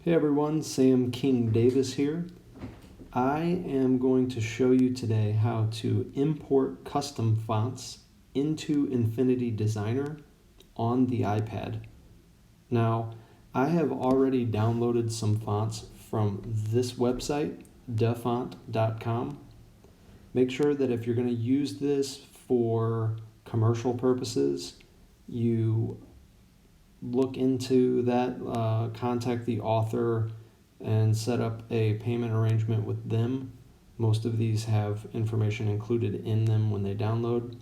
Hey everyone, Sam King Davis here. I am going to show you today how to import custom fonts into Affinity Designer on the iPad. Now, I have already downloaded some fonts from this website, dafont.com. Make sure that if you're going to use this for commercial purposes, you look into that, contact the author and set up a payment arrangement with them. Most of these have information included in them when they download.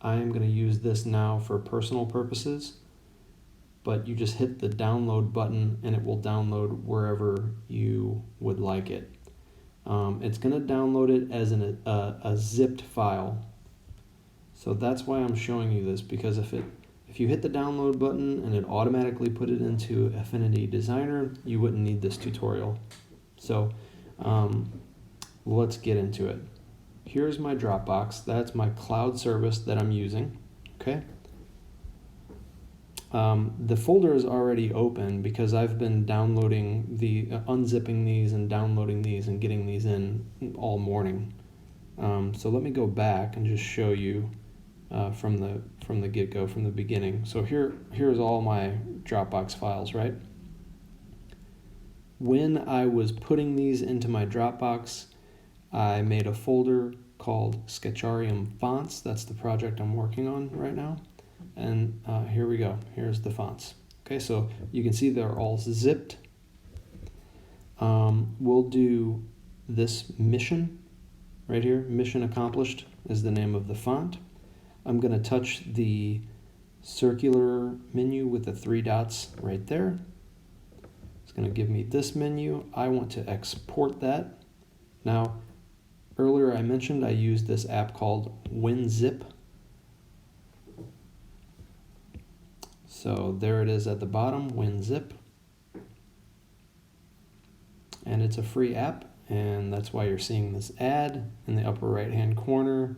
I am going to use this now for personal purposes, but you just hit the download button and it will download wherever you would like it. It's going to download it as a zipped file. So that's why I'm showing you this, because if you hit the download button and it automatically put it into Affinity Designer, you wouldn't need this tutorial. So let's get into it. Here's my Dropbox. That's my cloud service that I'm using. Okay. The folder is already open because I've been downloading unzipping these and downloading these and getting these in all morning. So let me go back and just show you from the get-go, from the beginning. So here's all my Dropbox files, right? When I was putting these into my Dropbox, I made a folder called Sketcharium Fonts. That's the project I'm working on right now. And here we go. Here's the fonts. Okay, so you can see they're all zipped. We'll do this mission right here. Mission accomplished is the name of the font. I'm going to touch the circular menu with the 3 dots right there. It's going to give me this menu. I want to export that. Now, earlier I mentioned I used this app called unzipped. So there it is at the bottom, unzipped. And it's a free app, and that's why you're seeing this ad in the upper right hand corner.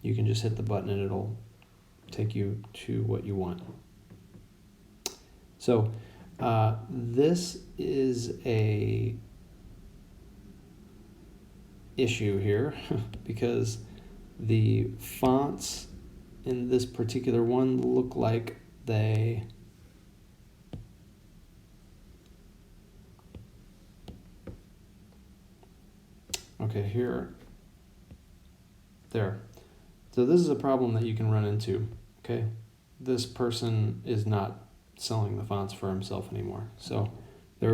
You can just hit the button and it'll take you to what you want. So this is a issue here because the fonts in this particular one look like they there. So this is a problem that you can run into, okay? This person is not selling the fonts for himself anymore. So they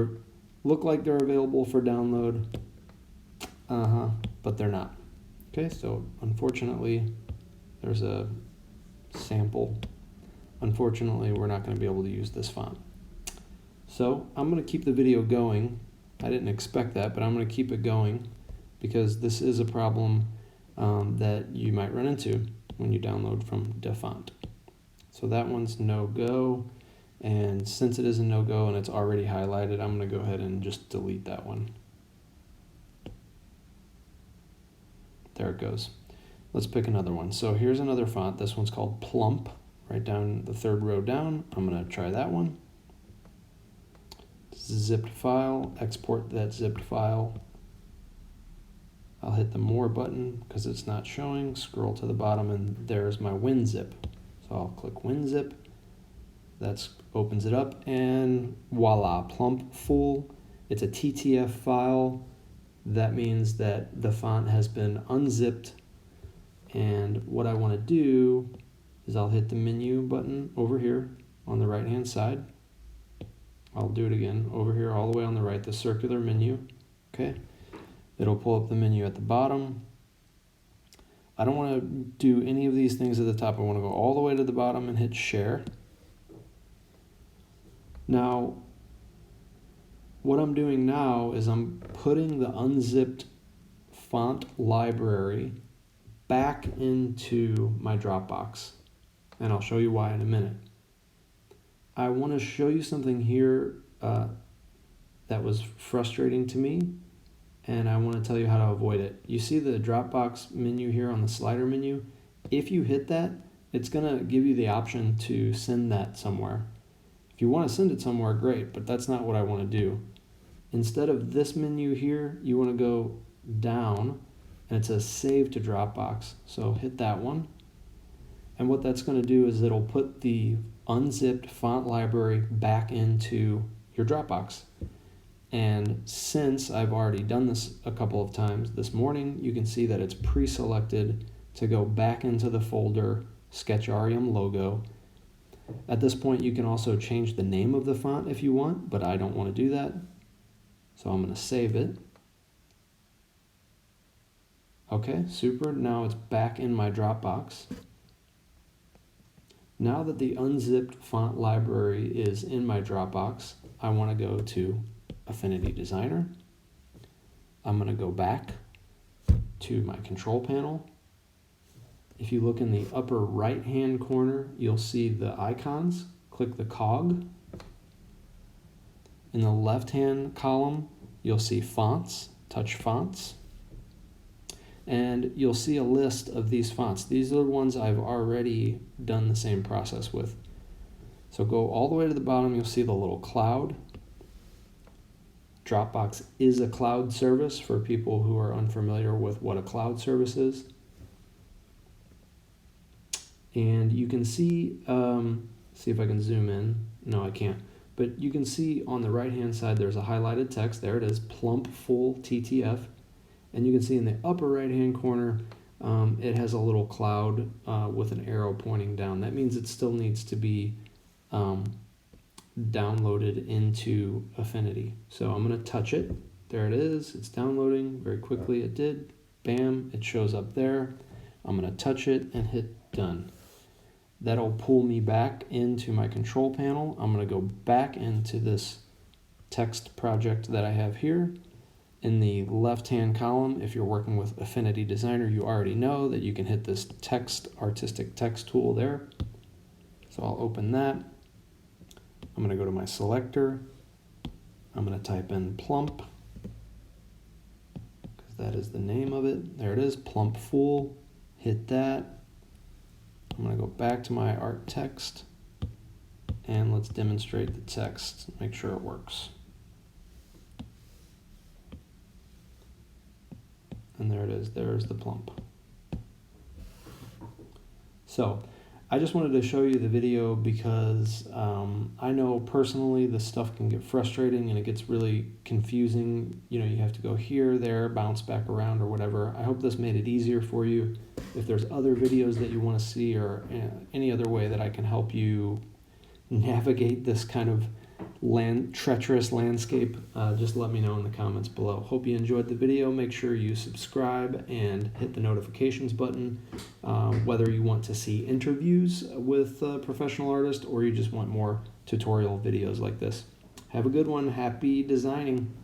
look like they're available for download, but they're not. Okay, so unfortunately, there's a sample. Unfortunately, we're not going to be able to use this font. So I'm going to keep the video going. I didn't expect that, but I'm going to keep it going because this is a problem that you might run into when you download from dafont. So that one's no-go, and since it is a no-go and it's already highlighted, I'm going to go ahead and just delete that one. There it goes. Let's pick another one. So here's another font. This one's called Plump, right down the 3rd row down. I'm going to try that one. Zipped file, export that zipped file. I'll hit the More button because it's not showing. Scroll to the bottom and there's my WinZip. So I'll click WinZip. That opens it up and voila, Plump full. It's a TTF file. That means that the font has been unzipped. And what I want to do is I'll hit the menu button over here on the right hand side. I'll do it again over here all the way on the right, the circular menu. Okay. It'll pull up the menu at the bottom. I don't want to do any of these things at the top. I want to go all the way to the bottom and hit share. Now, what I'm doing now is I'm putting the unzipped font library back into my Dropbox, and I'll show you why in a minute. I want to show you something here that was frustrating to me, and I want to tell you how to avoid it. You see the Dropbox menu here on the slider menu? If you hit that, it's going to give you the option to send that somewhere. If you want to send it somewhere, great, but that's not what I want to do. Instead of this menu here, you want to go down, and it says Save to Dropbox. So hit that one. And what that's going to do is it'll put the unzipped font library back into your Dropbox. And since I've already done this a couple of times this morning, you can see that it's pre-selected to go back into the folder Sketcharium logo. At this point, you can also change the name of the font if you want, but I don't want to do that. So I'm going to save it. Okay, super. Now it's back in my Dropbox. Now that the unzipped font library is in my Dropbox, I want to go to Affinity Designer. I'm going to go back to my control panel. If you look in the upper right-hand corner, you'll see the icons. Click the cog. In the left-hand column, you'll see fonts. Touch fonts. And you'll see a list of these fonts. These are the ones I've already done the same process with. So go all the way to the bottom, you'll see the little cloud. Dropbox is a cloud service for people who are unfamiliar with what a cloud service is. And you can see, see if I can zoom in. No, I can't. But you can see on the right-hand side, there's a highlighted text. There it is, plump full TTF. And you can see in the upper right-hand corner, it has a little cloud with an arrow pointing down. That means it still needs to be downloaded into Affinity. So I'm going to touch it. There it is. It's downloading very quickly. It did. Bam. It shows up there. I'm going to touch it and hit done. That'll pull me back into my control panel. I'm going to go back into this text project that I have here. In the left-hand column, if you're working with Affinity Designer, you already know that you can hit this artistic text tool there. So I'll open that. I'm going to go to my selector. I'm going to type in plump, because that is the name of it. There it is, plump full. Hit that. I'm going to go back to my art text, and let's demonstrate the text, make sure it works. And there it is, there's the plump. So I just wanted to show you the video because I know personally this stuff can get frustrating and it gets really confusing. You know, you have to go here, there, bounce back around or whatever. I hope this made it easier for you. If there's other videos that you want to see or any other way that I can help you navigate this kind of treacherous landscape, just let me know in the comments below. Hope you enjoyed the video. Make sure you subscribe and hit the notifications button, whether you want to see interviews with professional artists or you just want more tutorial videos like this. Have a good one. Happy designing.